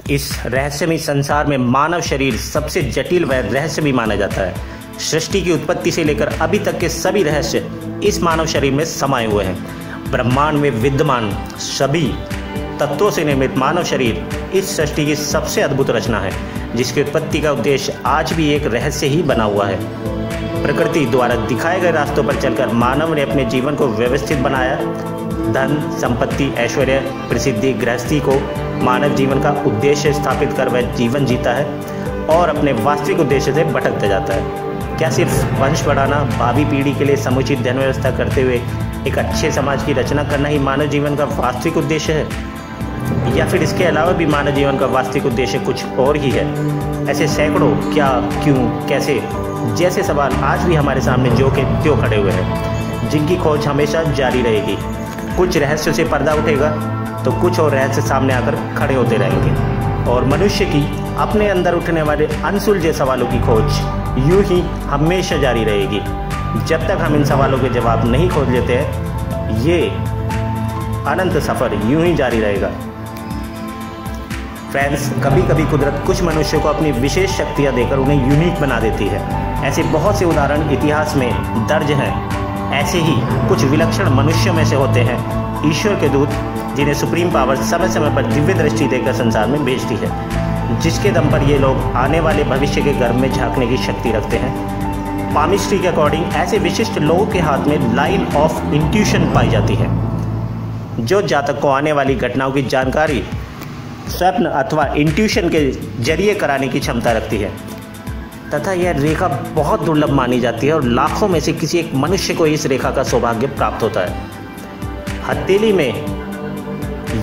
इस रहस्यमयी संसार में मानव शरीर सबसे जटिल व रहस्यमयी माना जाता है। सृष्टि की उत्पत्ति से लेकर अभी तक के सभी रहस्य इस मानव शरीर में समाये हुए हैं। ब्रह्मांड में विद्यमान सभी तत्वों से निर्मित मानव शरीर इस सृष्टि की सबसे अद्भुत रचना है, जिसकी उत्पत्ति का उद्देश्य आज भी एक रहस्य ही बना हुआ है। प्रकृति द्वारा दिखाए गए रास्तों पर चलकर मानव ने अपने जीवन को व्यवस्थित बनाया। धन, संपत्ति, ऐश्वर्य, प्रसिद्धि, गृहस्थी को मानव जीवन का उद्देश्य स्थापित कर वह जीवन जीता है और अपने वास्तविक उद्देश्य से भटकता जाता है। क्या सिर्फ वंश बढ़ाना, भावी पीढ़ी के लिए समुचित धन व्यवस्था करते हुए एक अच्छे समाज की रचना करना ही मानव जीवन का वास्तविक उद्देश्य है, या फिर इसके अलावा भी मानव जीवन का वास्तविक उद्देश्य कुछ और ही है? ऐसे सैकड़ों क्या, क्यों, कैसे जैसे सवाल आज भी हमारे सामने जो के त्यों खड़े हुए हैं, जिनकी खोज हमेशा जारी रहेगी। कुछ रहस्यों से पर्दा उठेगा तो कुछ और रहस्य सामने आकर खड़े होते रहेंगे और मनुष्य की अपने अंदर उठने वाले अनसुलझे सवालों की खोज यूं ही हमेशा जारी रहेगी। जब तक हम इन सवालों के जवाब नहीं खोज लेते हैं, ये अनंत सफ़र यूं ही जारी रहेगा। फ्रेंड्स, कभी कभी कुदरत कुछ मनुष्यों को अपनी विशेष शक्तियाँ देकर उन्हें यूनिक बना देती है। ऐसे बहुत से उदाहरण इतिहास में दर्ज हैं। ऐसे ही कुछ विलक्षण मनुष्यों में से होते हैं ईश्वर के दूत, जिन्हें सुप्रीम पावर समय समय पर दिव्य दृष्टि देकर संसार में भेजती है, जिसके दम पर ये लोग आने वाले भविष्य के गर्भ में झांकने की शक्ति रखते हैं। पामिस्ट्री के अकॉर्डिंग ऐसे विशिष्ट लोगों के हाथ में लाइन ऑफ इंट्यूशन पाई जाती है, जो जातक को आने वाली घटनाओं की जानकारी स्वप्न अथवा इंट्यूशन के जरिए कराने की क्षमता रखती है, तथा यह रेखा बहुत दुर्लभ मानी जाती है और लाखों में से किसी एक मनुष्य को इस रेखा का सौभाग्य प्राप्त होता है। हथेली में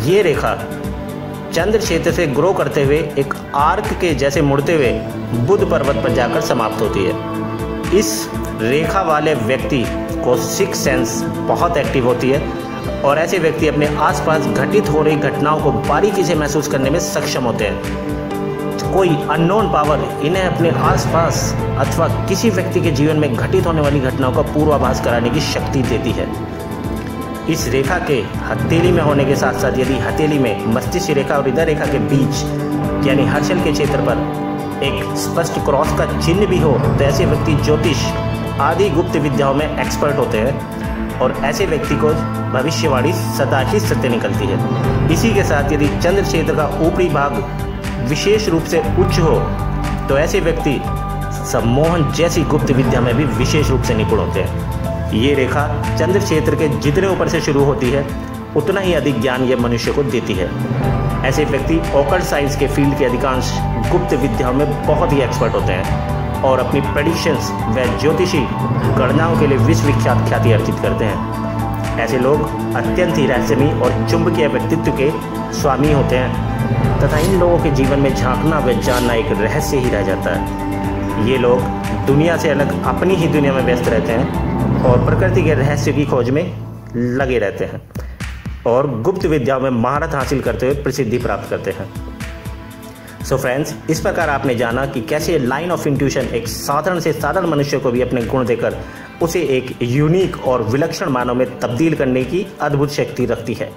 ये रेखा चंद्र क्षेत्र से ग्रो करते हुए एक आर्क के जैसे मुड़ते हुए बुध पर्वत पर जाकर समाप्त होती है। इस रेखा वाले व्यक्ति को सिक्स सेंस बहुत एक्टिव होती है और ऐसे व्यक्ति अपने आसपास घटित हो रही घटनाओं को बारीकी से महसूस करने में सक्षम होते हैं। कोई अननोन पावर इन्हें अपने आसपास अथवा किसी व्यक्ति के जीवन में घटित होने वाली घटनाओं का पूर्वाभास कराने की शक्ति देती है। इस रेखा के हथेली में होने के साथ साथ यदि हथेली में मस्तिष्क रेखा और हृदय रेखा के बीच यानी हर्षल के क्षेत्र पर एक स्पष्ट क्रॉस का चिन्ह भी हो तो ऐसे व्यक्ति ज्योतिष आदि गुप्त विद्याओं में एक्सपर्ट होते हैं और ऐसे व्यक्ति को भविष्यवाणी सदा ही सत्य निकलती है। इसी के साथ यदि चंद्र क्षेत्र का ऊपरी भाग विशेष रूप से उच्च हो तो ऐसे व्यक्ति सम्मोहन जैसी गुप्त विद्या में भी विशेष रूप से निपुण होते हैं। ये रेखा चंद्र क्षेत्र के जितने ऊपर से शुरू होती है उतना ही अधिक ज्ञान यह मनुष्य को देती है। ऐसे व्यक्ति ऑकल्ट साइंस के फील्ड के अधिकांश गुप्त विद्याओं में बहुत ही एक्सपर्ट होते हैं और अपनी प्रेडिक्शंस व ज्योतिषी गणनाओं के लिए विश्वविख्यात ख्याति अर्जित करते हैं। ऐसे लोग अत्यंत ही रहस्यमयी और चुंबकीय व्यक्तित्व के स्वामी होते हैं तथा इन लोगों के जीवन में झांकना व जानना एक रहस्य ही रह जाता है। ये लोग दुनिया से अलग अपनी ही दुनिया में व्यस्त रहते हैं और प्रकृति के रहस्य की खोज में लगे रहते हैं और गुप्त विद्याओं में महारत हासिल करते हुए प्रसिद्धि प्राप्त करते हैं। सो फ्रेंड्स, इस प्रकार आपने जाना कि कैसे लाइन ऑफ इंट्यूशन एक साधारण से साधारण मनुष्य को भी अपने गुण देकर उसे एक यूनिक और विलक्षण मानव में तब्दील करने की अद्भुत शक्ति रखती है।